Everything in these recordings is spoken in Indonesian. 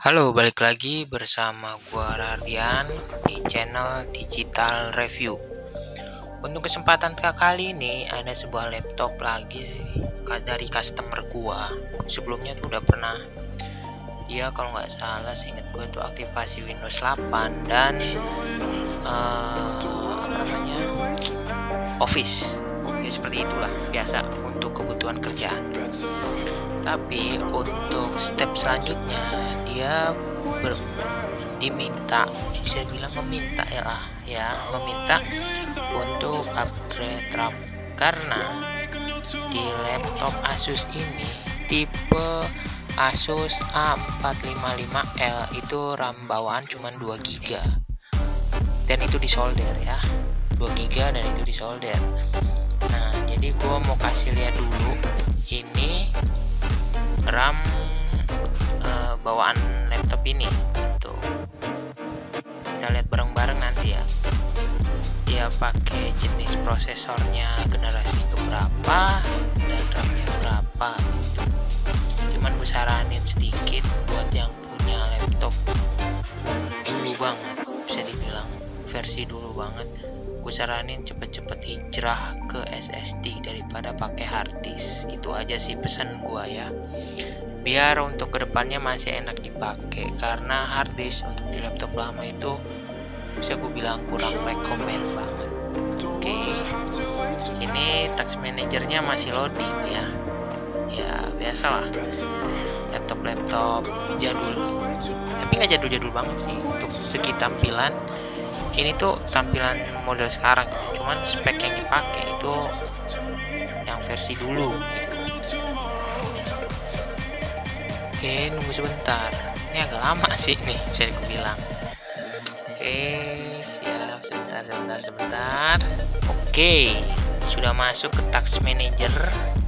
Halo, balik lagi bersama gua Rardian di channel Digital Review. Untuk kesempatan kali ini ada sebuah laptop lagi dari customer gua. Sebelumnya tuh udah pernah dia kalau nggak salah seinget gua tuh aktivasi Windows 8 dan Office. Ya seperti itulah biasa untuk kebutuhan kerjaan. Tapi untuk step selanjutnya dia diminta, bisa bilang meminta meminta untuk upgrade RAM karena di laptop Asus ini tipe Asus A455L itu RAM bawaan cuma 2 GB dan itu disolder ya, 2 GB dan itu disolder. Nah jadi gua mau kasih lihat dulu ini RAM bawaan laptop ini tuh, kita lihat bareng-bareng nanti ya dia pakai jenis prosesornya generasi keberapa dan RAM-nya berapa gitu. Cuman gue saranin sedikit buat yang punya laptop dulu banget, bisa dibilang versi dulu banget, gue saranin cepet-cepet hijrah ke SSD daripada pakai harddisk. Itu aja sih pesan gue ya, biar untuk kedepannya masih enak dipakai, karena harddisk untuk di laptop lama itu bisa gue bilang kurang rekomend banget. Oke, ini task manajernya masih loading ya biasalah laptop jadul, tapi nggak jadul-jadul banget sih. Untuk segi tampilan ini tuh tampilan model sekarang gitu. Cuman spek yang dipakai itu yang versi dulu gitu. Oke, nunggu sebentar. Ini agak lama sih nih, bisa dibilang. Oke, siap. Sebentar. Oke, sudah masuk ke task manager.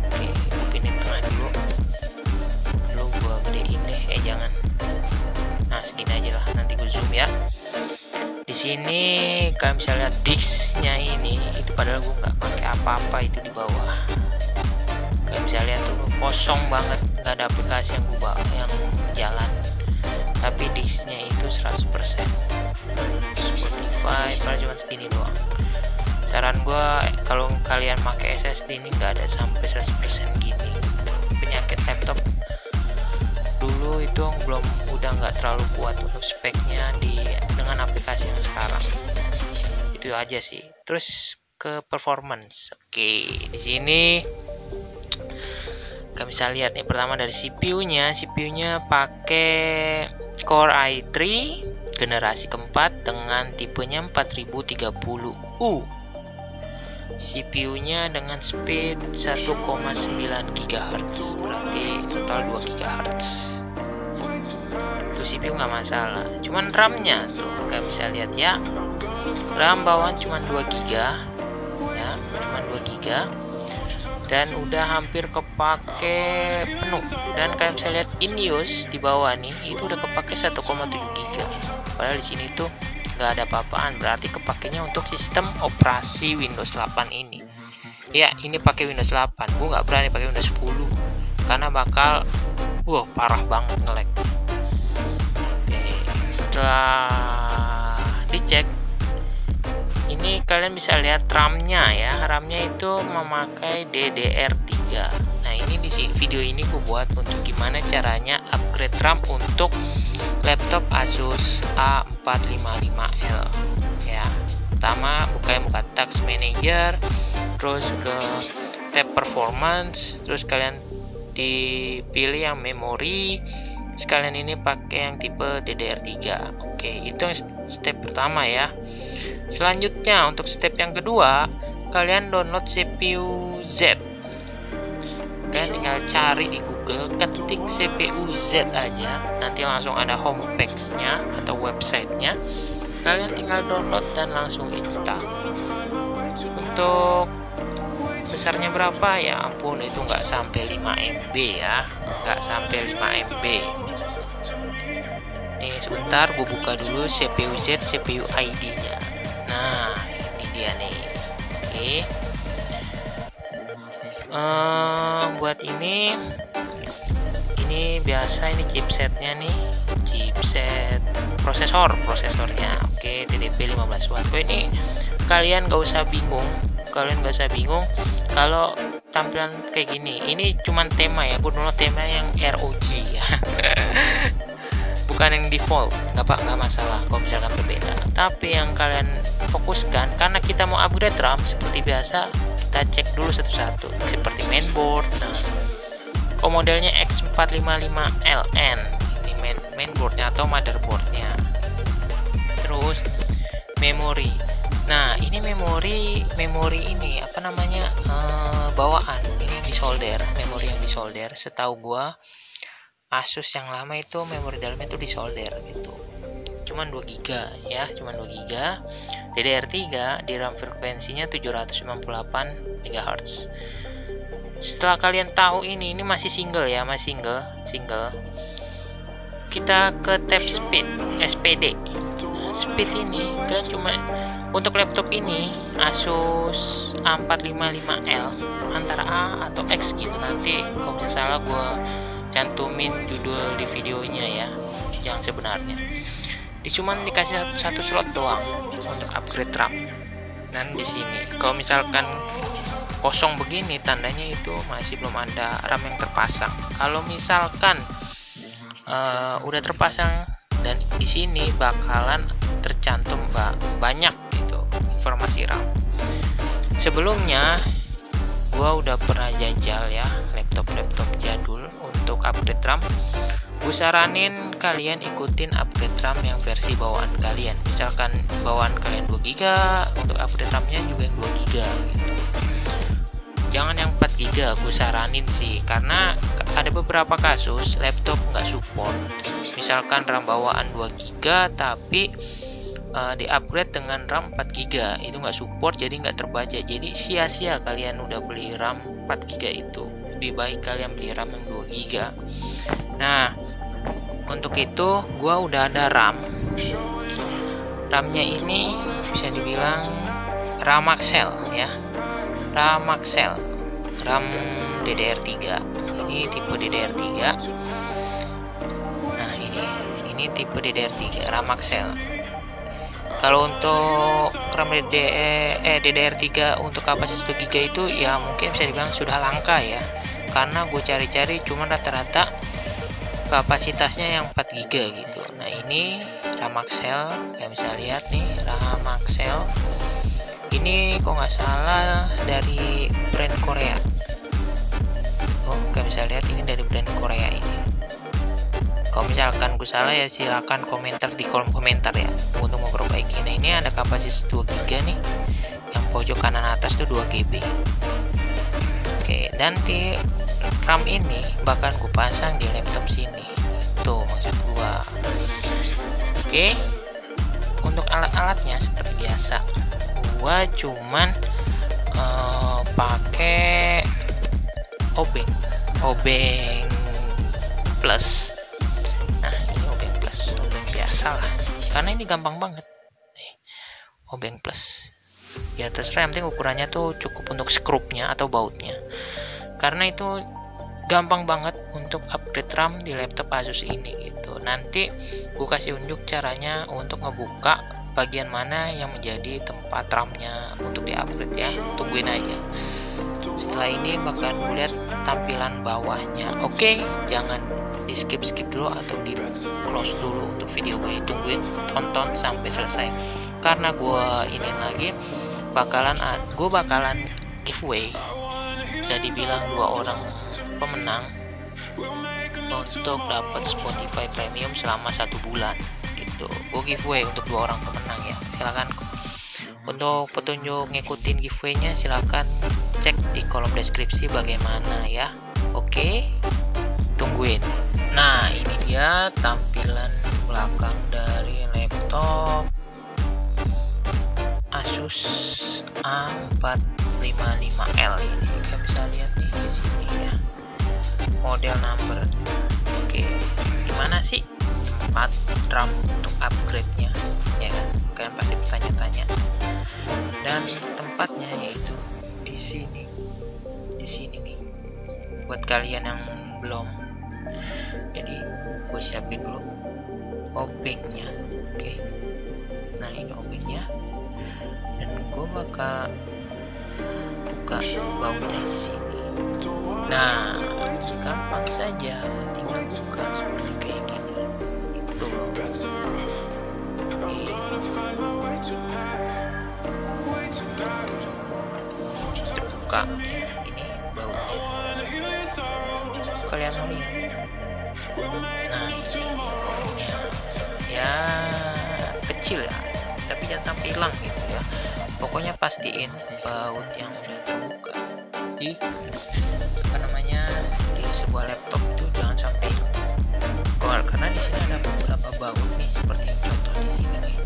Oke, pindahin tengah dulu. Lu gua gedein deh, jangan. Nah, segini aja lah. Nanti gue zoom ya. Di sini kalian bisa lihat disknya ini, itu padahal gue nggak pakai apa-apa itu di bawah. Kalian bisa lihat tuh kosong banget, nggak ada aplikasi yang gue bawa yang jalan, tapi disknya itu 100%. Spotify padahal cuma segini doang. Saran gue kalau kalian pakai SSD ini nggak ada sampai 100% gini. Penyakit laptop dulu itu udah nggak terlalu kuat untuk speknya dengan aplikasi yang sekarang. Itu aja sih. Terus ke performance. Oke, di sini kalian bisa lihat nih, pertama dari CPU-nya pakai Core i3 generasi keempat dengan tipenya 4030U. CPU-nya dengan speed 1,9 GHz, berarti total 2 GHz. Itu CPU nggak masalah. Cuman RAM-nya tuh kalian bisa lihat ya, RAM bawaan cuma 2 GB ya, cuma 2 GB dan udah hampir kepake penuh. Dan kalian bisa lihat in use di bawah nih, itu udah kepake 1,7 GB. Padahal di sini tuh nggak ada apa-apaan, berarti kepakainya untuk sistem operasi Windows 8 ini. Ya, ini pakai Windows 8. Gue nggak berani pakai Windows 10 karena bakal parah banget nge-lag. Oke, setelah dicek ini kalian bisa lihat RAM-nya ya. RAM-nya itu memakai DDR3. Nah, ini di video ini gue buat untuk gimana caranya upgrade RAM untuk laptop Asus A455L. Ya, pertama buka task manager, terus ke tab performance, terus kalian dipilih yang memori. Sekalian ini pakai yang tipe DDR3. Oke, itu step pertama ya. Selanjutnya untuk step yang kedua, kalian download CPU Z. Kalian tinggal cari di Google, ketik CPU Z aja, nanti langsung ada homepage-nya atau websitenya. Kalian tinggal download dan langsung install. Untuk besarnya berapa? Ya ampun, itu nggak sampai 5 MB ya, nggak sampai 5 MB. Nih sebentar, gue buka dulu CPU Z, CPU ID-nya. Nah, ini dia nih. Oke. Buat ini ini biasa, ini chipsetnya nih, chipset prosesornya. Oke, TDP 15 watt. Ini kalian gak usah bingung, kalau tampilan kayak gini. Ini cuman tema ya, gue download tema yang ROG ya. Bukan yang default, nggak masalah kalau misalkan berbeda. Tapi yang kalian fokuskan, karena kita mau upgrade RAM seperti biasa, kita cek dulu satu-satu seperti mainboard. Nah, modelnya X455LN ini mainboardnya atau motherboardnya. Terus memori. Nah, ini memori ini apa namanya, bawaan. Ini yang disolder, memori yang disolder. Setahu gua Asus yang lama itu memori dalamnya itu disolder gitu. Cuman 2 GB ya, cuman 2 GB. DDR3 di RAM frekuensinya 798 MHz. Setelah kalian tahu ini masih single ya, masih single. Kita ke tab speed, SPD. Nah, speed ini kalian cuma untuk laptop ini Asus A455L antara A atau X gitu. Nanti kalau misalnya salah gue cantumin judul di videonya ya, yang sebenarnya. Cuman dikasih satu slot doang untuk upgrade RAM. Dan di sini kalau misalkan kosong begini, tandanya itu masih belum ada RAM yang terpasang. Kalau misalkan udah terpasang, dan di sini bakalan tercantum banyak gitu informasi RAM. Sebelumnya gua udah pernah jajal ya laptop jadul untuk upgrade RAM. Gue saranin kalian ikutin upgrade RAM yang versi bawaan kalian. Misalkan bawaan kalian 2 GB, untuk upgrade RAM-nya juga yang 2 GB gitu. Jangan yang 4 GB, gue saranin sih, karena ada beberapa kasus laptop nggak support. Misalkan RAM bawaan 2 GB tapi di upgrade dengan RAM 4 GB, itu nggak support, jadi nggak terbaca. Jadi sia-sia kalian udah beli RAM 4 GB itu. Lebih baik kalian beli RAM yang 2 GB. Nah, untuk itu gua udah ada RAM-nya ini bisa dibilang Ramaxel ya, Ramaxel, RAM DDR3. Ini tipe DDR3. Nah, ini tipe DDR3 Ramaxel. Kalau untuk RAM DDR3 untuk kapasitas 2 GB itu ya mungkin bisa dibilang sudah langka ya, karena gue cari-cari cuma rata-rata kapasitasnya yang 4 GB gitu. Nah, ini Ramaxel, ya bisa lihat nih Ramaxel. Ini kok nggak salah dari brand Korea. Oh, kalian bisa lihat ini dari brand Korea ini. Kalau misalkan gue salah ya silakan komentar di kolom komentar ya untuk memperbaiki. Nah, ini ada kapasitas 2 GB nih. Yang pojok kanan atas itu 2 GB. Oke, nanti RAM ini bahkan gue pasang di laptop sini. Tuh maksud gua. Oke. Untuk alat-alatnya seperti biasa. Gua cuman pakai obeng plus. Nah, ini obeng plus, obeng biasa lah. Karena ini gampang banget. Nih, obeng plus. Ya terserah, yang penting ukurannya tuh cukup untuk skrupnya atau bautnya. Karena itu gampang banget untuk upgrade RAM di laptop Asus ini gitu. Nanti gue kasih unjuk caranya untuk ngebuka bagian mana yang menjadi tempat RAM-nya untuk di-upgrade ya. Tungguin aja. Setelah ini bakal lihat tampilan bawahnya. Oke, jangan di skip dulu atau di close dulu untuk video gue. Tungguin, tonton sampai selesai. Karena gue ini lagi bakalan giveaway. Bisa dibilang 2 orang pemenang untuk dapat Spotify Premium selama 1 bulan gitu. Gue giveaway untuk 2 orang pemenang ya. Silakan untuk petunjuk ngikutin giveaway-nya silakan cek di kolom deskripsi bagaimana ya. Oke, tungguin. Nah, ini dia tampilan belakang dari laptop Asus A455L ini. Kita bisa lihat nih di sini ya, model number. Oke, gimana sih tempat RAM untuk upgrade-nya ya kan? Kalian pasti bertanya-tanya. Dan tempatnya yaitu di sini nih. Buat kalian yang belum siapin dulu obengnya. Oke. Nah, ini obengnya, dan gue bakal buka bautnya di sini. Nah, gampang saja, tinggal buka seperti kayak gini. Itu loh. Oke. Terbuka ya, ini bautnya. Kalian mau lihat? Nah, ini bautnya. Ya, kecil ya, tapi jangan sampai hilang gitu ya. Pokoknya pastiin baut yang udah terbuka di di sebuah laptop itu jangan sampai hilang. Karena di sini ada beberapa baut nih, seperti contoh di sini nih.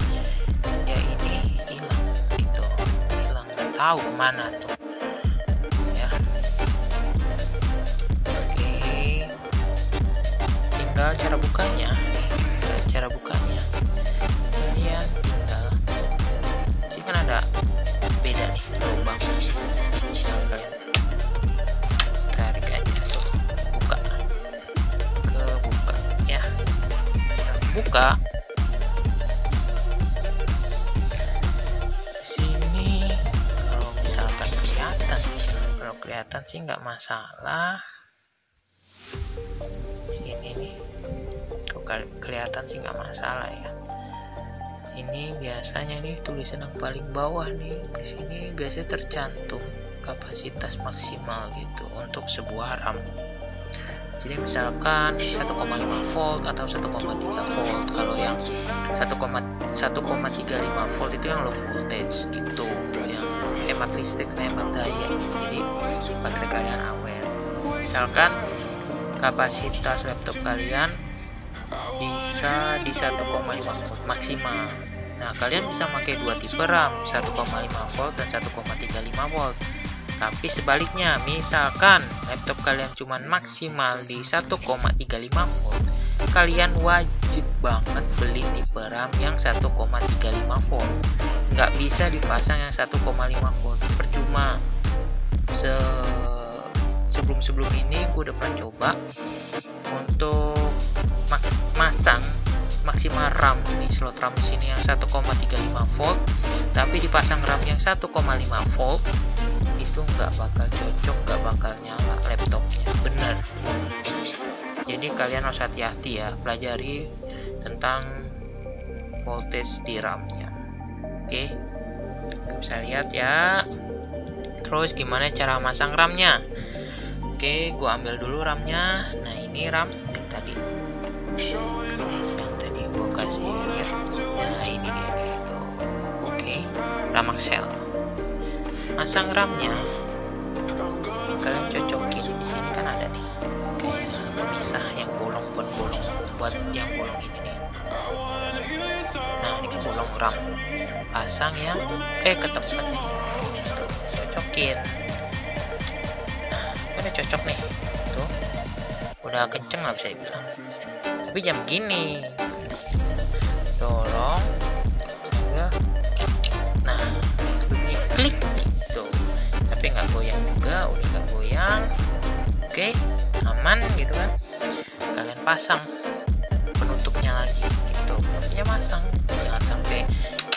Ya, ini hilang gitu, hilang, nggak tahu kemana tuh ya. Oke, tinggal cara bukanya. Cara bukanya kalian tinggal sih, kan ada beda nih lubang, tinggal kalian tarik aja tuh, buka ya, buka sini. Kalau misalkan kelihatan sih nggak masalah. Sini nih, kelihatan sih nggak masalah ya. Ini biasanya nih tulisan yang paling bawah nih, di sini biasanya tercantum kapasitas maksimal gitu untuk sebuah RAM. Jadi misalkan 1,5 volt atau 1,3 volt. Kalau yang 1,35 volt itu yang low voltage gitu, yang hemat listrik, hemat daya. Jadi baterai kalian awet. Misalkan kapasitas laptop kalian bisa di 1,5 volt maksimal. Nah, kalian bisa pakai dua tipe RAM, 1,5 volt dan 1,35 volt. Tapi sebaliknya, misalkan laptop kalian cuma maksimal di 1,35 volt, kalian wajib banget beli tipe RAM yang 1,35 volt. Nggak bisa dipasang yang 1,5 volt, percuma. Sebelum ini gue udah pernah coba untuk masang maksimal RAM di slot RAM di sini yang 1,35 volt, tapi dipasang RAM yang 1,5 volt, itu nggak bakal cocok, nggak bakal nyala laptopnya, bener. Jadi kalian harus hati-hati ya, pelajari tentang voltage di RAM-nya. Oke, bisa lihat ya. Terus gimana cara masang RAM-nya? Oke, gua ambil dulu RAM-nya. Nah, ini RAM yang tadi gua kasih lihat. Nah, ini dia itu. Oke, RAM Excel. Masang RAM-nya, kalian cocokin di sini, kan ada nih kayak pemisah yang bolong buat yang bolong ini nih. Nah, ini kan bolong RAM. Pasang yang ke tempatnya. Tuh, cocokin. Udah cocok nih, tuh udah kenceng lah bisa dibilang, tapi jam gini dorong enggak, nah bunyi klik gitu, tapi nggak goyang juga, udah nggak goyang. Oke, aman gitu kan. Kalian pasang penutupnya lagi gitu, penutupnya pasang, jangan sampai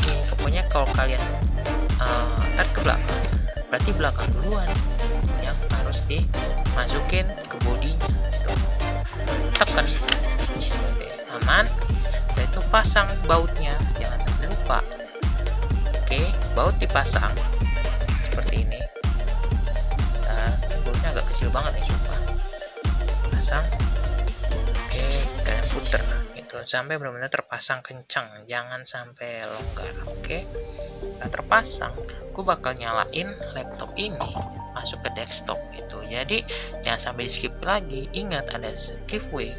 ini. Pokoknya kalau kalian ntar ke belakang, berarti belakang duluan yang harus dimasukin ke bodinya. Tuh, tekan. Oke, aman. Setelah itu pasang bautnya, jangan sampai lupa. Oke, baut dipasang seperti ini. Nah, bautnya agak kecil banget nih, sumpah. Pasang. Oke, kalian puter gitu sampai benar-benar terpasang kencang, jangan sampai longgar. Oke, nah terpasang, aku bakal nyalain laptop ini masuk ke desktop gitu. Jadi jangan sampai di skip lagi. Ingat, ada giveaway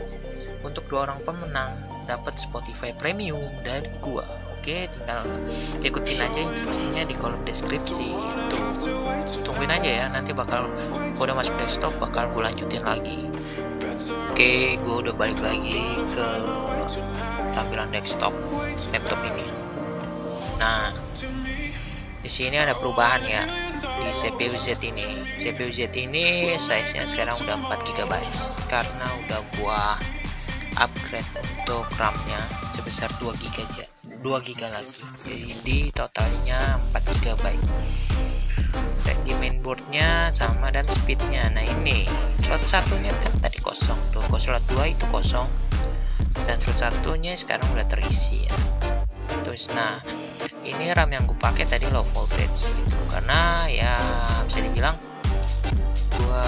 untuk 2 orang pemenang dapat Spotify Premium dari gua. Oke, tinggal ikutin aja instruksinya di kolom deskripsi gitu. Tungguin aja ya, nanti bakal udah masuk desktop bakal gua lanjutin lagi. Oke, gua udah balik lagi ke tampilan desktop laptop ini. Nah, di sini ada perubahan ya di CPU Z ini. CPU Z ini size-nya sekarang udah 4 GB karena udah gua upgrade untuk RAM-nya sebesar 2 GB lagi, jadi totalnya 4 GB. Di mainboardnya sama dan speednya. Nah ini slot satunya kan tadi kosong tuh, slot 2 itu kosong dan slot satunya sekarang udah terisi ya. Terus nah ini RAM yang gue pakai tadi low voltage gitu, karena ya bisa dibilang gue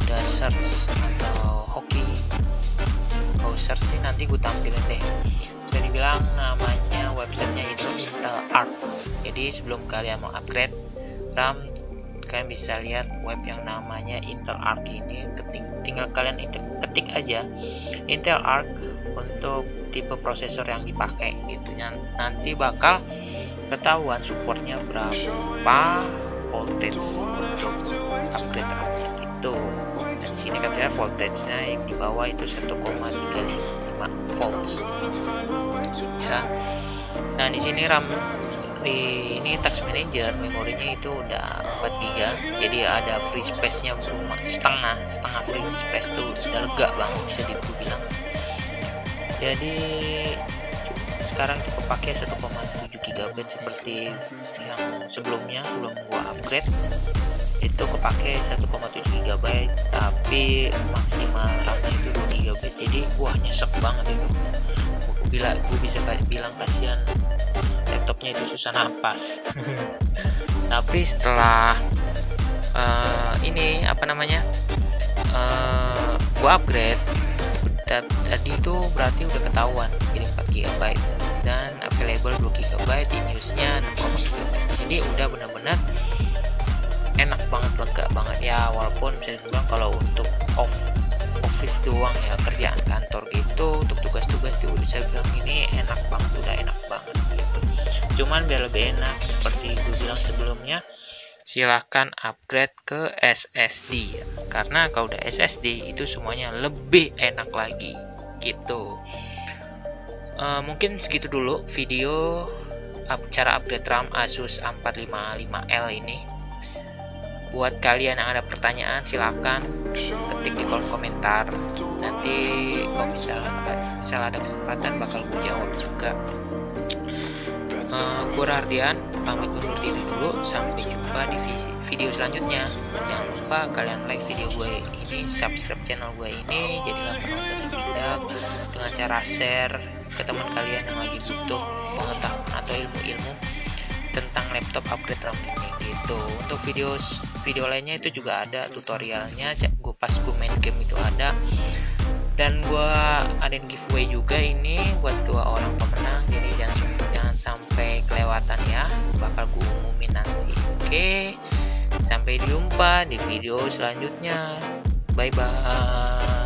udah search atau hoki search sih, nanti gue tampilin deh. Bisa dibilang namanya websitenya itu Intel Arc. Jadi sebelum kalian mau upgrade RAM, kalian bisa lihat web yang namanya Intel Arc ini. Tinggal kalian ketik aja Intel Arc untuk tipe prosesor yang dipakai gitu. Nanti bakal ketahuan supportnya berapa voltage untuk upgrade RAM-nya gitu. Dan di sini kalian voltage-nya yang di bawah itu 1,35 volts ya. Nah di sini RAM ini task manager memorinya itu udah 4 GB, jadi ada free space-nya setengah free space tuh udah lega banget bisa dibilang. Jadi sekarang kita pakai 1,7 GB seperti yang sebelum gua upgrade itu kepake 1,7 GB, tapi maksimal RAM-nya itu 2 GB. Jadi wah nyesek banget itu. Gue bisa bilang kasihan laptopnya itu susah napas. Tapi setelah ini apa namanya gue upgrade tadi itu berarti udah ketahuan jadi 4 GB dan available 2 GB, in use-nya 6,2 GB. Jadi udah benar-benar enak banget, lega banget ya. Walaupun bisa dibilang kalau untuk office doang ya, kerjaan kantor gitu, untuk tugas-tugas itu bisa bilang ini enak banget, udah enak banget gitu. Cuman biar lebih enak seperti gue bilang sebelumnya, silahkan upgrade ke SSD ya. Karena kalau udah SSD itu semuanya lebih enak lagi gitu. Mungkin segitu dulu video cara upgrade RAM Asus A455L ini. Buat kalian yang ada pertanyaan silahkan ketik di kolom komentar, nanti kalau misalnya ada kesempatan bakal gue jawab juga. Gue Rardian pamit undur diri dulu, sampai jumpa di video selanjutnya. Jangan lupa kalian like video gue ini, subscribe channel gue ini, jadilah penonton yang bijak dengan cara share ke teman kalian yang lagi butuh pengetahuan atau ilmu-ilmu tentang laptop upgrade RAM ini gitu. Untuk video lainnya itu juga ada tutorialnya, gue pas gue main game itu ada, dan gue adain giveaway juga ini buat 2 orang pemenang, jadi jangan sampai kelewatan ya, bakal gue umumin nanti. Oke, sampai jumpa di video selanjutnya, bye bye.